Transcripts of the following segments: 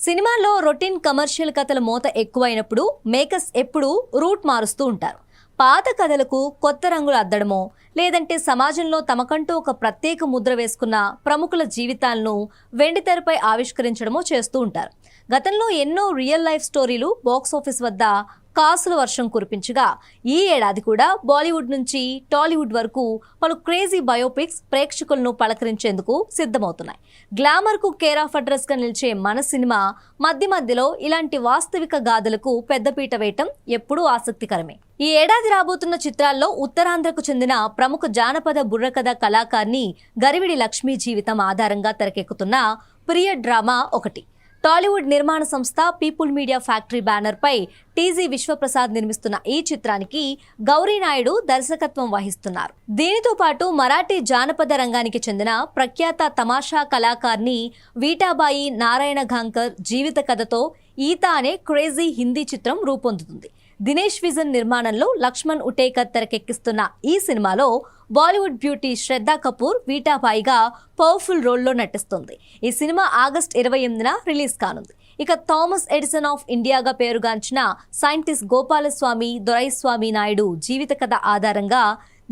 సినిమాల్లో routine commercial కథల మోత ఎక్కువైనప్పుడు మేకర్స్ ఎప్పుడూ రూట్ మారుస్తూ ఉంటారు. పాత కథలకు కొత్త రంగులు అద్దడమో లేదంటే సమాజంలో తమకంటూ ఒక ప్రత్యేక ముద్ర వేసుకున్న ప్రముఖుల జీవితాలను వెండితెరపై ఆవిష్కరించడమో చేస్తూ ఉంటారు. గతంలో ఎన్నో రియల్ లైఫ్ స్టోరీలు బాక్స్ ఆఫీస్ వద్ద కాసుల వర్షం కురిపించగా ఈ ఏడాది కూడా బాలీవుడ్ నుంచి టాలీవుడ్ వరకు పలు క్రేజీ బయోపిక్స్ ప్రేక్షకులను పలకరించేందుకు సిద్ధమవుతున్నాయి. గ్లామర్ కు కేర్ ఆఫ్ అడ్రస్ గా నిలిచే మన సినిమా మధ్య మధ్యలో ఇలాంటి వాస్తవిక గాథలకు పెద్దపీట వేయటం ఎప్పుడూ ఆసక్తికరమే. ఈ ఏడాది రాబోతున్న చిత్రాల్లో ఉత్తరాంధ్రకు చెందిన ప్రముఖ జానపద బుర్రకథ కళాకారిణి గరివిడి లక్ష్మీ జీవితం ఆధారంగా తెరకెక్కుతున్న పీరియడ్ డ్రామా ఒకటి. టాలీవుడ్ నిర్మాణ సంస్థ పీపుల్ మీడియా ఫ్యాక్టరీ బ్యానర్ పై టీజీ విశ్వప్రసాద్ నిర్మిస్తున్న ఈ చిత్రానికి గౌరీ నాయుడు దర్శకత్వం వహిస్తున్నారు. దీనితో పాటు మరాఠీ జానపద రంగానికి చెందిన ప్రఖ్యాత తమాషా కళాకారిణి వీటాబాయి నారాయణ ఘాంకర్ జీవిత కథతో ఈత అనే క్రేజీ హిందీ చిత్రం రూపొందుతుంది. దినేష్ విజన్ నిర్మాణంలో లక్ష్మణ్ ఉటేకర్ తెరకెక్కిస్తున్న ఈ సినిమాలో బాలీవుడ్ బ్యూటీ శ్రద్ధా కపూర్ వీటాబాయిగా పవర్ఫుల్ రోల్లో నటిస్తుంది. ఈ సినిమా ఆగస్టు 28న రిలీజ్ కానుంది. ఇక థామస్ ఎడిసన్ ఆఫ్ ఇండియాగా పేరుగాంచిన సైంటిస్ట్ గోపాలస్వామి దొరైస్వామి నాయుడు జీవిత కథ ఆధారంగా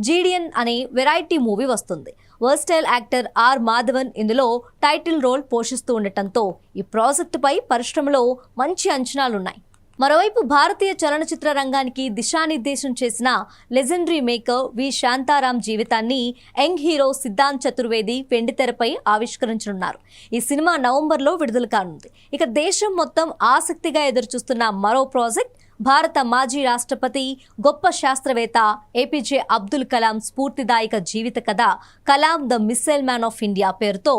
జీడియన్ అనే వెరైటీ మూవీ వస్తుంది. వర్స్టైల్ యాక్టర్ ఆర్ మాధవన్ ఇందులో టైటిల్ రోల్ పోషిస్తూ ఉండటంతో ఈ ప్రాజెక్టుపై పరిశ్రమలో మంచి అంచనాలున్నాయి. మరోవైపు భారతీయ చలనచిత్ర రంగానికి దిశానిర్దేశం చేసిన లెజెండరీ మేకర్ వి శాంతారాం జీవితాన్ని యంగ్ హీరో సిద్ధాంత్ చతుర్వేది వెండితెరపై ఆవిష్కరించనున్నారు. ఈ సినిమా నవంబర్లో విడుదల కానుంది. ఇక దేశం మొత్తం ఆసక్తిగా ఎదురుచూస్తున్న మరో ప్రాజెక్ట్ భారత మాజీ రాష్ట్రపతి గొప్ప శాస్త్రవేత్త ఏపీజే అబ్దుల్ కలాం స్ఫూర్తిదాయక జీవిత కథ Kalam the missile man of India పేరుతో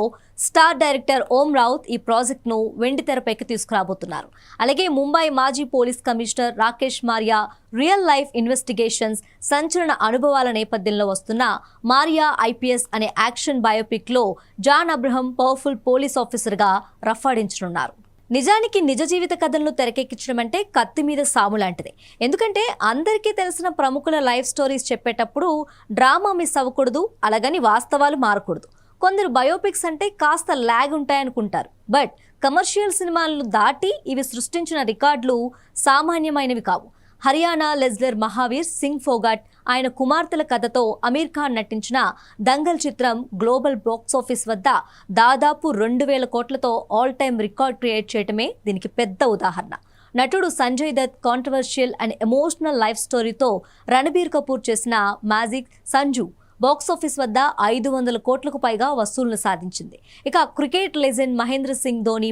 స్టార్ డైరెక్టర్ ఓం రావుత్ ఈ ప్రాజెక్ట్ను వెండితెరపైకి తీసుకురాబోతున్నారు. అలాగే ముంబై మాజీ police commissioner Rakesh Maria real life investigations సంచలన అనుభవాల నేపథ్యంలో వస్తున్న మారియా ఐపీఎస్ అనే యాక్షన్ బయోపిక్లో జాన్ అబ్రహం పవర్ఫుల్ పోలీస్ ఆఫీసర్గా రఫాడించనున్నారు. నిజానికి నిజ జీవిత కథలను తెరకెక్కించడం అంటే కత్తి మీద సాము లాంటిదే. ఎందుకంటే అందరికీ తెలిసిన ప్రముఖుల లైఫ్ స్టోరీస్ చెప్పేటప్పుడు డ్రామా మిస్ అవ్వకూడదు, అలాగని వాస్తవాలు మారకూడదు. కొందరు బయోపిక్స్ అంటే కాస్త ల్యాగ్ ఉంటాయనుకుంటారు. బట్ కమర్షియల్ సినిమాలను దాటి ఇవి సృష్టించిన రికార్డులు సామాన్యమైనవి కావు. హర్యానా లెజ్లర్ మహావీర్ సింగ్ ఫోగాట్ ఆయన కుమార్తెల కథతో అమీర్ ఖాన్ నటించిన దంగల్ చిత్రం గ్లోబల్ బాక్స్ ఆఫీస్ వద్ద దాదాపు 2000 కోట్లతో ఆల్ టైమ్ రికార్డ్ క్రియేట్ చేయటమే దీనికి పెద్ద ఉదాహరణ. నటుడు Sanjay Dutt controversial and emotional life స్టోరీతో రణబీర్ కపూర్ చేసిన మ్యాజిక్ సంజు బాక్సాఫీస్ వద్ద 500 కోట్లకు పైగా వసూళ్లు సాధించింది. ఇక క్రికెట్ లెజెండ్ మహేంద్ర సింగ్ ధోని